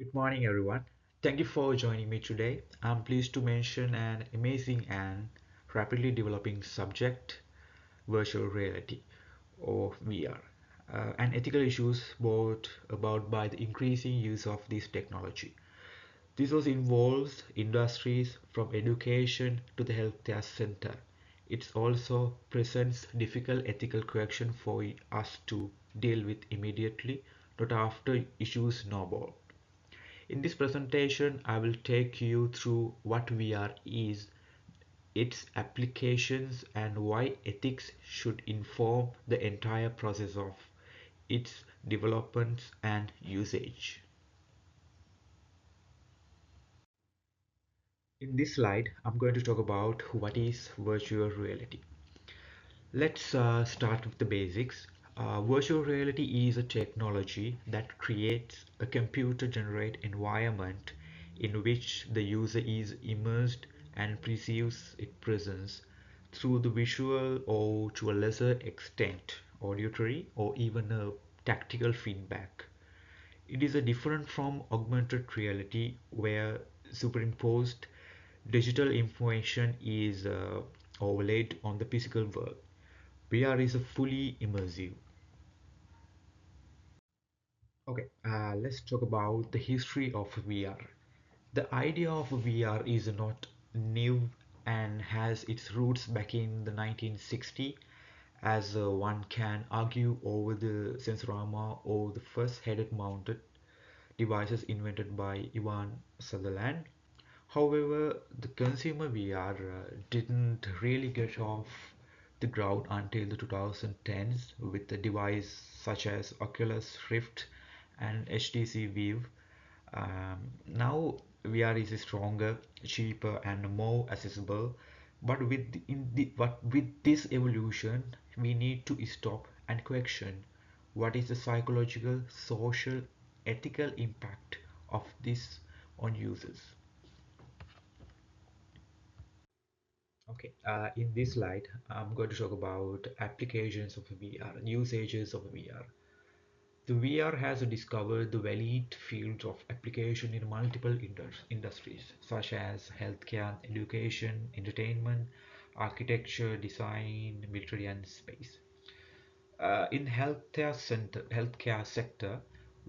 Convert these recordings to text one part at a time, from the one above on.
Good morning, everyone. Thank you for joining me today. I'm pleased to mention an amazing and rapidly developing subject, virtual reality or VR, and ethical issues brought about by the increasing use of this technology. This also involves industries from education to the healthcare center. It also presents difficult ethical question for us to deal with immediately, not after issues snowball. In this presentation, I will take you through what VR is, its applications, and why ethics should inform the entire process of its development and usage. In this slide, I'm going to talk about what is virtual reality. Let's start with the basics. Virtual reality is a technology that creates a computer-generated environment in which the user is immersed and perceives its presence through the visual or, to a lesser extent, auditory or even a tactile feedback. It is a different from augmented reality where superimposed digital information is overlaid on the physical world. VR is a fully immersive. Okay, let's talk about the history of VR. The idea of VR is not new and has its roots back in the 1960s, as one can argue over the Sensorama or the first headed mounted devices invented by Ivan Sutherland. However, the consumer VR didn't really get off the ground until the 2010s with the device such as Oculus Rift and HTC Vive. Now VR is stronger, cheaper, and more accessible. But with this evolution, we need to stop and question what is the psychological, social, ethical impact of this on users. Okay, in this slide, I'm going to talk about applications of VR, usages of VR. The VR has discovered the varied fields of application in multiple industries, such as healthcare, education, entertainment, architecture, design, military, and space. In healthcare sector,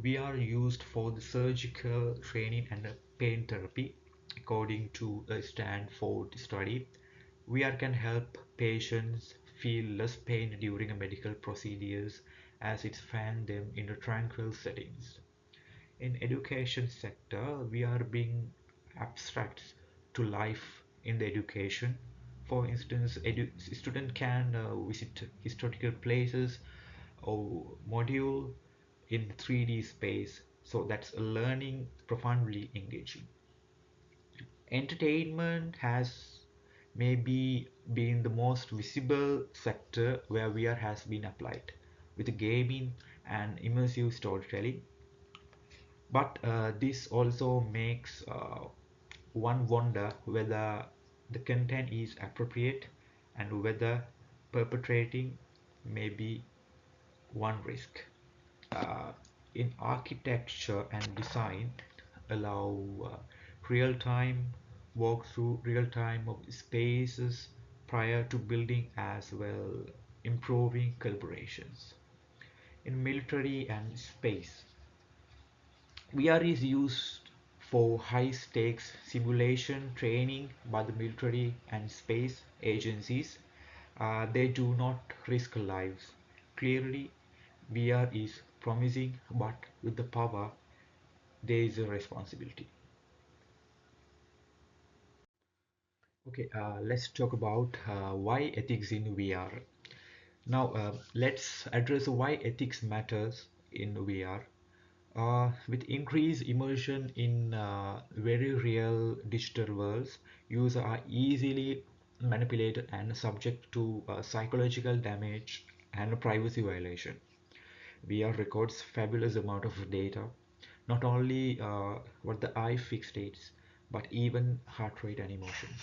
VR used for the surgical training and pain therapy, according to a Stanford study. VR can help patients feel less pain during a medical procedures as it fan them in a tranquil settings. In education sector, VR being abstracts to life in the education. For instance, student can visit historical places or module in 3D space. So that's learning profoundly engaging. Entertainment has maybe been the most visible sector where VR has been applied with gaming and immersive storytelling. But this also makes one wonder whether the content is appropriate and whether perpetrating may be one risk. Uh, in architecture and design, allow real-time walkthrough, real-time of spaces prior to building as well, improving collaborations. In military and space, VR is used for high stakes simulation training by the military and space agencies. They do not risk lives. Clearly, VR is promising, but with the power, there is a responsibility. Okay, let's talk about why ethics in VR. Now, let's address why ethics matters in VR. With increased immersion in very real digital worlds, users are easily manipulated and subject to psychological damage and privacy violation. VR records fabulous amount of data, not only what the eye fixates, but even heart rate and emotions.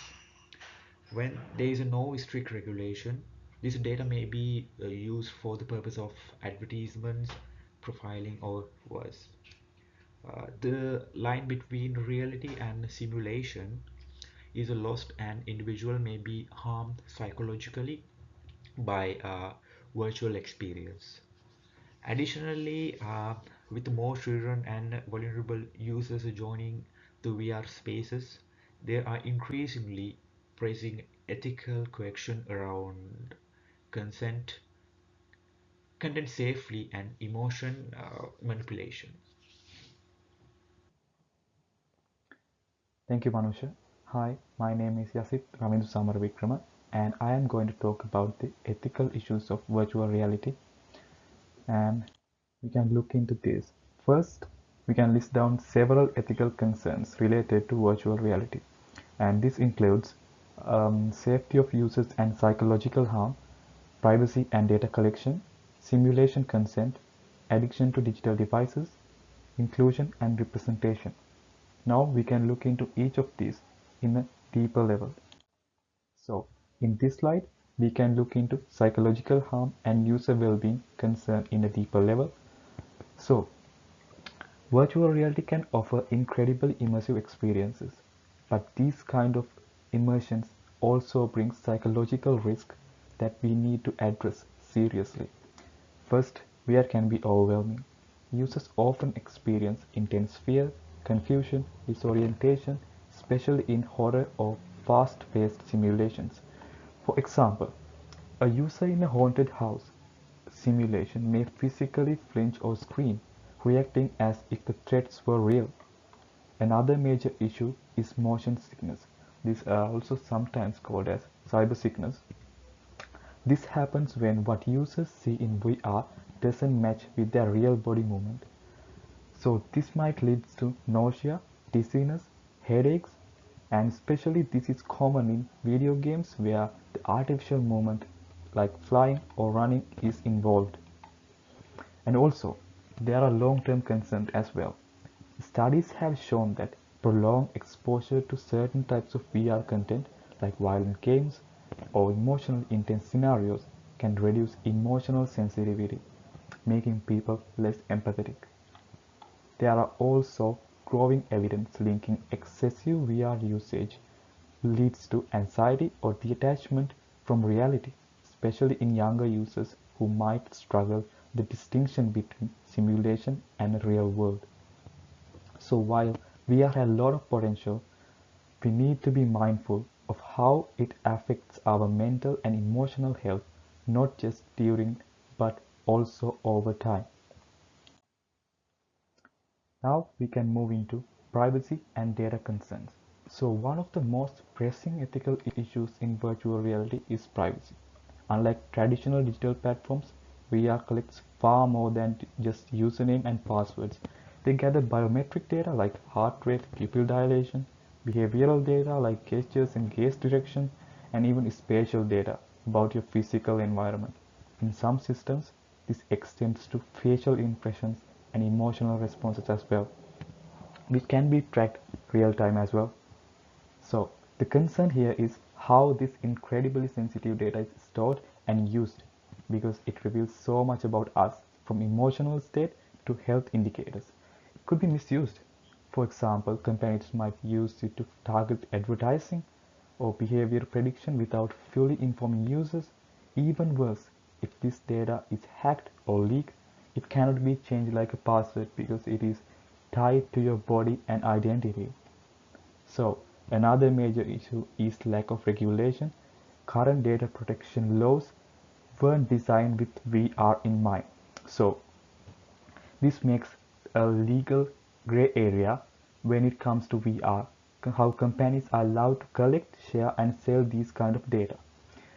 When there is no strict regulation, this data may be used for the purpose of advertisements, profiling, or worse. The line between reality and simulation is lost, and individual may be harmed psychologically by virtual experience. Additionally, with more children and vulnerable users joining the VR spaces, there are increasingly pressing ethical questions around consent, content safely, and emotion manipulation. Thank you, Manusha. Hi, my name is Yasit Ramindu Samaravikrama, and I am going to talk about the ethical issues of virtual reality. And we can look into this. First, we can list down several ethical concerns related to virtual reality, and this includes safety of users and psychological harm, privacy and data collection, simulation consent, addiction to digital devices, inclusion and representation. Now we can look into each of these in a deeper level. So, in this slide, we can look into psychological harm and user well-being concern in a deeper level. So, virtual reality can offer incredibly immersive experiences, but these kind of immersions also bring psychological risk that we need to address seriously. First, VR can be overwhelming. Users often experience intense fear, confusion, disorientation, especially in horror or fast-paced simulations. For example, a user in a haunted house simulation may physically flinch or scream, reacting as if the threats were real. Another major issue is motion sickness. These are also sometimes called as cyber sickness. This happens when what users see in VR doesn't match with their real body movement. So this might lead to nausea, dizziness, headaches, and especially this is common in video games where the artificial movement like flying or running is involved. And also, there are long-term concerns as well. Studies have shown that prolonged exposure to certain types of VR content, like violent games or emotional intense scenarios, can reduce emotional sensitivity, making people less empathetic. There are also growing evidence linking excessive VR usage leads to anxiety or detachment from reality, especially in younger users who might struggle the distinction between simulation and real world. So while VR has a lot of potential, we need to be mindful of how it affects our mental and emotional health, not just during but also over time. Now we can move into privacy and data concerns. So one of the most pressing ethical issues in virtual reality is privacy. Unlike traditional digital platforms, VR collects far more than just username and passwords. They gather biometric data like heart rate, pupil dilation, behavioral data like gestures and gaze direction, and even spatial data about your physical environment. In some systems, this extends to facial impressions and emotional responses as well, which can be tracked real time as well. So the concern here is how this incredibly sensitive data is stored and used, because it reveals so much about us, from emotional state to health indicators. It could be misused. For example, companies might use it to target advertising or behavior prediction without fully informing users. Even worse, if this data is hacked or leaked, it cannot be changed like a password because it is tied to your body and identity. So, another major issue is lack of regulation. Current data protection laws weren't designed with VR in mind. So, this makes a legal gray area when it comes to VR, how companies are allowed to collect, share, and sell these kind of data.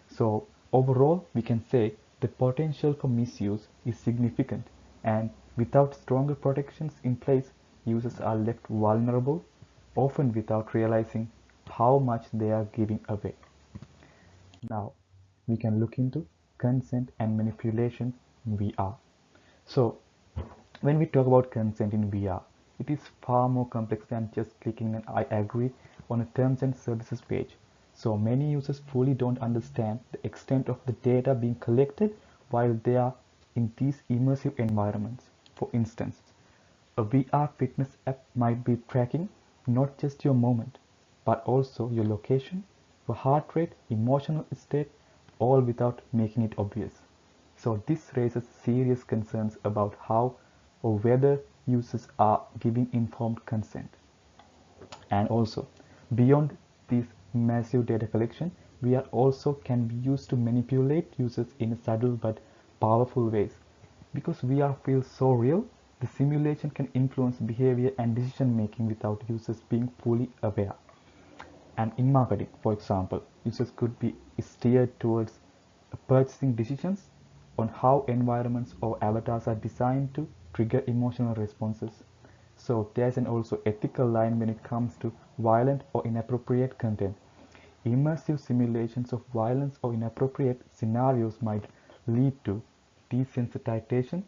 So, overall, we can say the potential for misuse is significant, and without stronger protections in place, users are left vulnerable, often without realizing how much they are giving away. Now, we can look into consent and manipulation in VR. So, when we talk about consent in VR, it is far more complex than just clicking an I agree on a terms and services page. So many users fully don't understand the extent of the data being collected while they are in these immersive environments. For instance, A VR fitness app might be tracking not just your movement, but also your location, your heart rate, emotional state, all without making it obvious. So this raises serious concerns about how or whether users are giving informed consent. And also, beyond this massive data collection, VR also can be used to manipulate users in subtle but powerful ways. Because VR feels so real, the simulation can influence behavior and decision making without users being fully aware. And in marketing, for example, users could be steered towards purchasing decisions on how environments or avatars are designed to trigger emotional responses. So there's an also ethical line when it comes to violent or inappropriate content. Immersive simulations of violence or inappropriate scenarios might lead to desensitization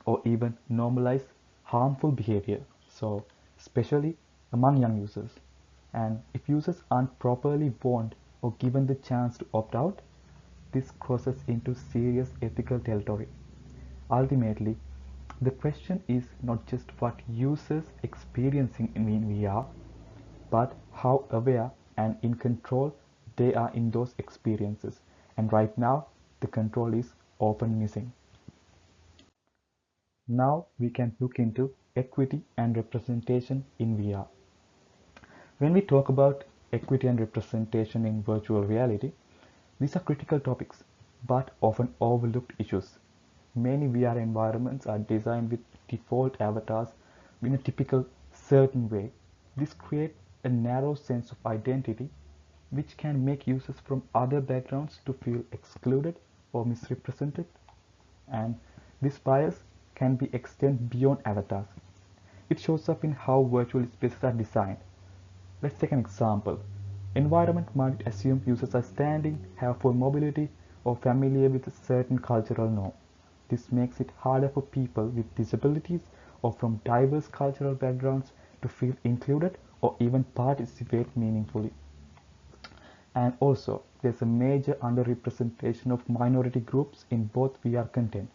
or even normalize harmful behavior, so especially among young users. And if users aren't properly warned or given the chance to opt out, this crosses into serious ethical territory. Ultimately, the question is not just what users experiencing in VR, but how aware and in control they are in those experiences. And right now, the control is often missing. Now we can look into equity and representation in VR. When we talk about equity and representation in virtual reality, these are critical topics, but often overlooked issues. Many VR environments are designed with default avatars in a typical certain way. This creates a narrow sense of identity, which can make users from other backgrounds to feel excluded or misrepresented, and this bias can be extended beyond avatars. It shows up in how virtual spaces are designed. Let's take an example. Environment might assume users are standing, have full mobility, or familiar with a certain cultural norm. This makes it harder for people with disabilities or from diverse cultural backgrounds to feel included or even participate meaningfully. And also, there's a major underrepresentation of minority groups in both VR content.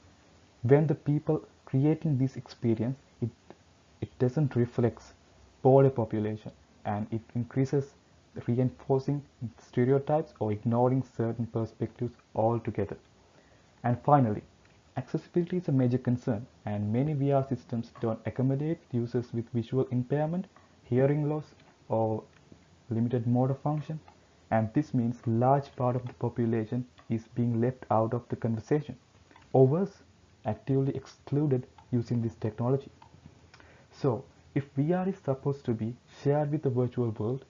When the people creating this experience, it doesn't reflect broader population, and it increases reinforcing stereotypes or ignoring certain perspectives altogether. And finally, accessibility is a major concern, and many VR systems don't accommodate users with visual impairment, hearing loss, or limited motor function, and this means large part of the population is being left out of the conversation, or worse, actively excluded using this technology. So, if VR is supposed to be shared with the virtual world,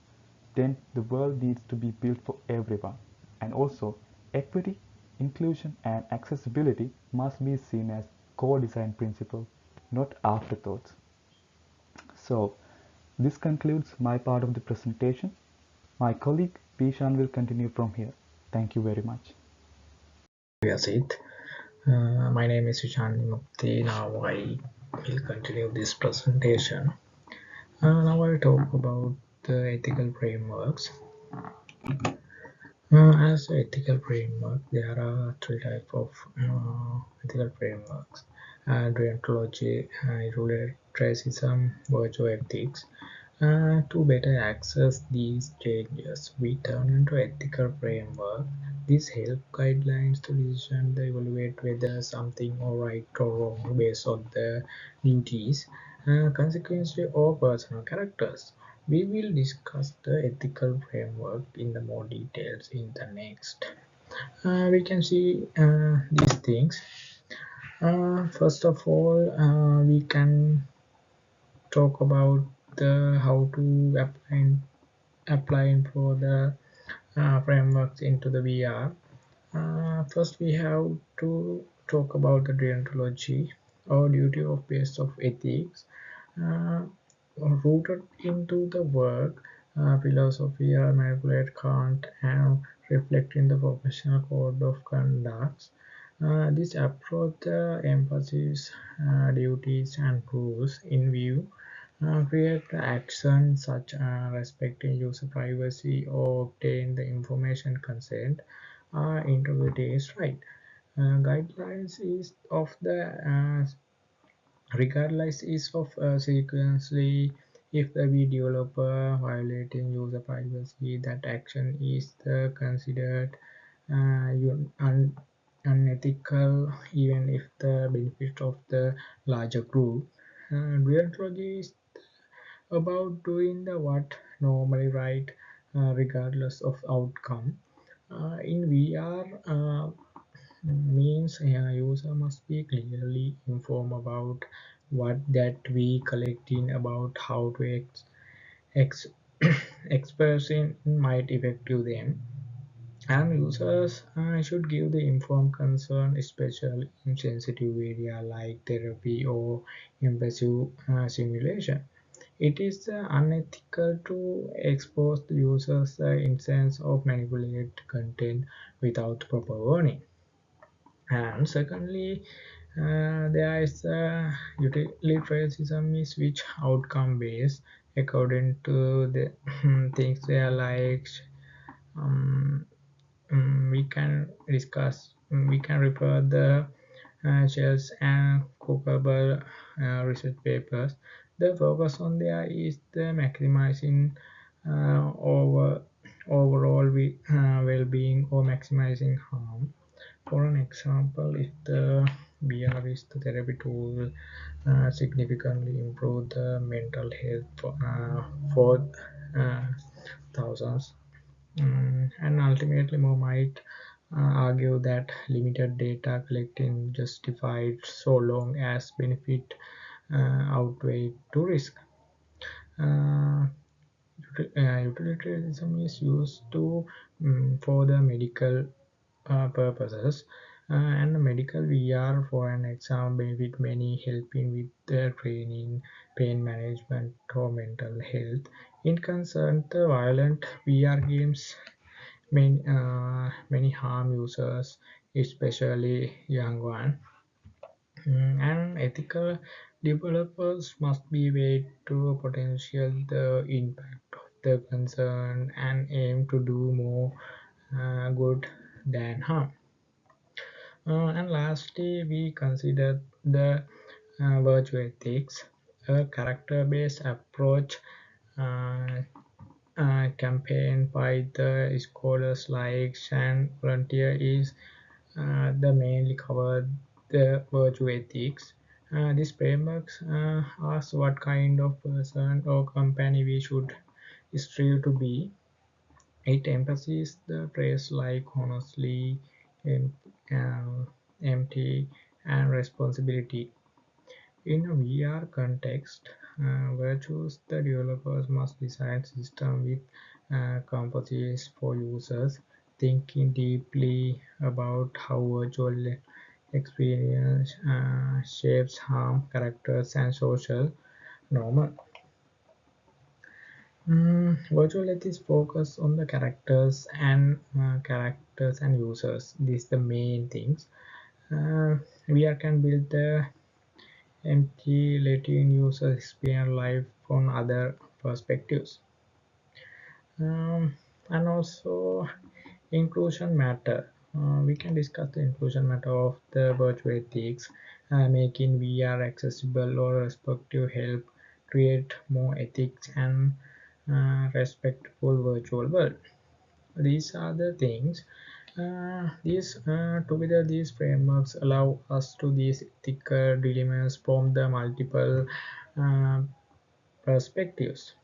then the world needs to be built for everyone. And also, equity, inclusion, and accessibility must be seen as core design principles, not afterthoughts. So, this concludes my part of the presentation. My colleague Bishan will continue from here. Thank you very much. Yes, it. My name is Sushant Mukti. Now I will continue this presentation. Now I will talk about the ethical frameworks. As an ethical framework, there are three types of ethical frameworks: deontology, ruler racism, virtue ethics. To better access these changes, we turn into ethical framework. These help guidelines to decision to evaluate whether something or right or wrong based on the duties, consequences, or personal characters. We will discuss the ethical framework in the more details in the next. We can see these things. First of all, we can talk about the how to applying for the frameworks into the VR. First, we have to talk about the deontology or duty of base of ethics, uh, rooted into the work, philosophy, manipulate Kant, and reflect in the professional code of conduct. This approach emphasizes duties and rules in view create actions such as respecting user privacy or obtain the information consent integrity is right. Guidelines is of the regardless is of sequentially. If the V developer violating user privacy, that action is considered unethical, even if the benefit of the larger group. Deontology is about doing the what normally right, regardless of outcome. In VR, means a user must be clearly informed about what that we collecting about how to ex- expressing might affect to them, and users should give the informed consent, especially in sensitive area like therapy or invasive simulation. It is unethical to expose the users the instance of manipulate content without proper warning. And secondly, there is utilitarianism is which outcome based according to the things they are like. Um, we can discuss. We can refer the shells and Cookable research papers. The focus on there is the maximizing overall well-being or maximizing harm. For an example, if the VR is the therapy tool significantly improve the mental health for uh, thousands, and ultimately more might argue that limited data collecting justified so long as benefit outweigh to risk. Uh, Utilitarianism is used to for the medical purposes, and medical VR, for an example, benefit many, helping with the training, pain management, or mental health. In concern, the violent VR games many harm users, especially young ones. And ethical developers must be weighed to potential the impact of the concern and aim to do more good than harm. And lastly, we consider the virtue ethics, a character-based approach uh, campaign by the scholars like Shan Volunteer is the mainly cover the virtue ethics. These frameworks ask what kind of person or company we should strive to be. It emphasizes the traits like honestly, em- uh, empty, and responsibility. In a VR context, virtues the developers must design systems with composites for users, thinking deeply about how virtual experience shapes harm, characters, and social norms. Virtual ethics focus on the characters and users. These the main things. VR can build the empty, letting users experience life from other perspectives. Um, and also inclusion matter. We can discuss the inclusion matter of the virtual ethics, making VR accessible or respective help create more ethics and respectful virtual world. These are the things. These together, these frameworks allow us to these ethical dilemmas from the multiple uh, perspectives,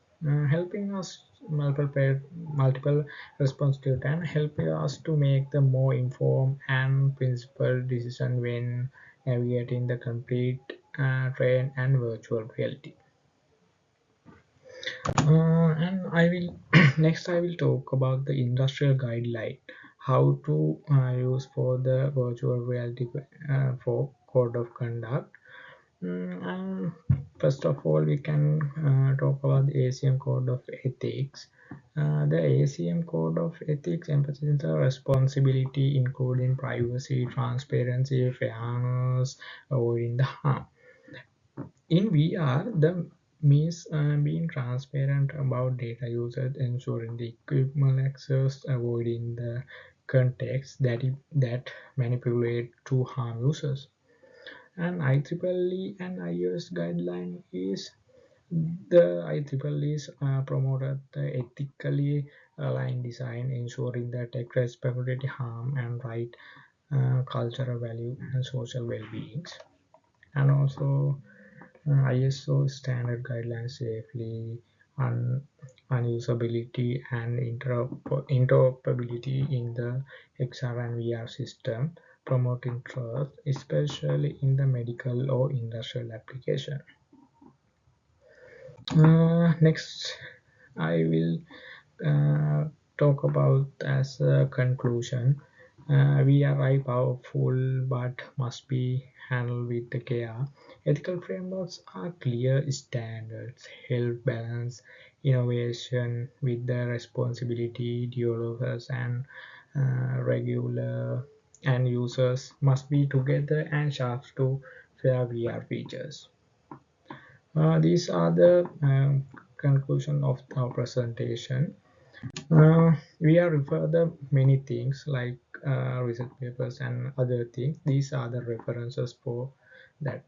helping us multiple responsibility and helping us to make the more informed and principled decision when navigating the complete train and virtual reality. And I will next I will talk about the industrial guideline, how to use for the virtual reality for code of conduct. First of all, we can talk about the ACM Code of Ethics. The ACM Code of Ethics emphasizes the responsibility, including privacy, transparency, fairness, avoiding the harm. In VR, the means being transparent about data usage, ensuring the equipment access, avoiding the context that manipulate to harm users. And IEEE and iOS guideline is the IEEE is promoted the ethically aligned design, ensuring that tech respectability, harm, and right cultural value and social well-beings. And also ISO standard guidelines safely un- unusability and interoperability in the XR and VR system, promoting trust, especially in the medical or industrial application. Next, I will talk about as a conclusion. We are very powerful but must be handled with the care. Ethical frameworks are clear standards, help balance innovation with the responsibility. Developers and regular and users must be together and sharp to fair VR features. These are the conclusion of our presentation. We are refer the many things like research papers and other things. These are the references for that.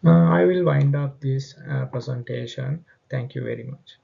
I will wind up this presentation. Thank you very much.